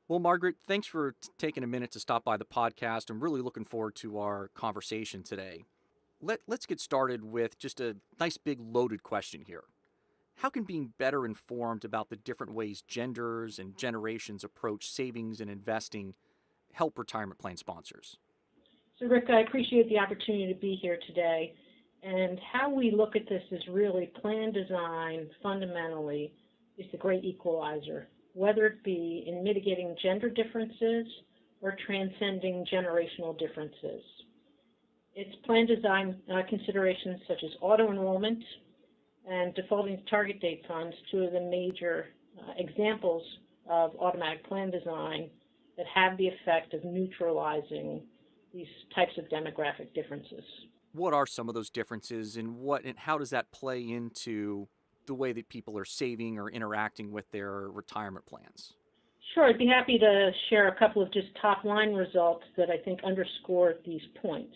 Well, Margaret, thanks for taking a minute to stop by the podcast. I'm really looking forward to our conversation today. Let's get started with just a nice big loaded question here. How can being better informed about the different ways genders and generations approach savings and investing help retirement plan sponsors? So, Rick, I appreciate the opportunity to be here today. And how we look at this is really plan design fundamentally is the great equalizer, whether it be in mitigating gender differences or transcending generational differences. It's plan design considerations such as auto-enrollment and defaulting target date funds, two of the major examples of automatic plan design that have the effect of neutralizing these types of demographic differences. What are some of those differences and how does that play into the way that people are saving or interacting with their retirement plans? Sure, I'd be happy to share a couple of just top-line results that I think underscore these points.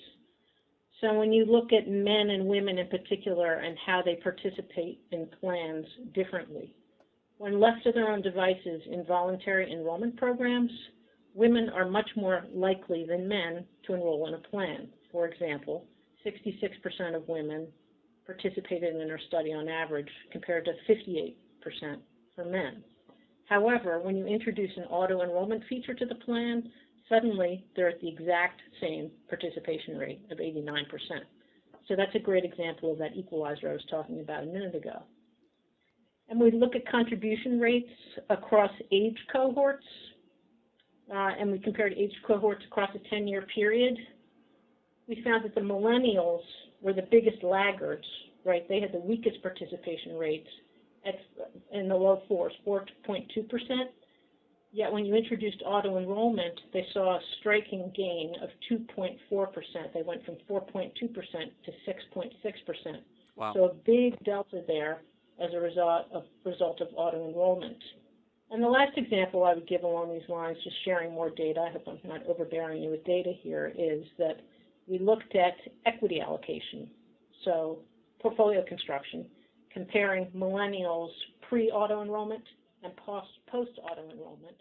So when you look at men and women in particular and how they participate in plans differently, when left to their own devices in voluntary enrollment programs, women are much more likely than men to enroll in a plan. For example, 66% of women participated in our study on average compared to 58% for men. However, when you introduce an auto-enrollment feature to the plan, suddenly they're at the exact same participation rate of 89%. So that's a great example of that equalizer I was talking about a minute ago. And we look at contribution rates across age cohorts, and we compared age cohorts across a 10-year period. We found that the millennials were the biggest laggards, right? They had the weakest participation rates in the low fours, 4.2%. Yet when you introduced auto-enrollment, they saw a striking gain of 2.4%. They went from 4.2% to 6.6%. Wow. So a big delta there as a result of auto-enrollment. And the last example I would give along these lines, just sharing more data, I hope I'm not overbearing you with data here, is that we looked at equity allocation, so portfolio construction, comparing millennials pre-auto-enrollment and post-auto-enrollment.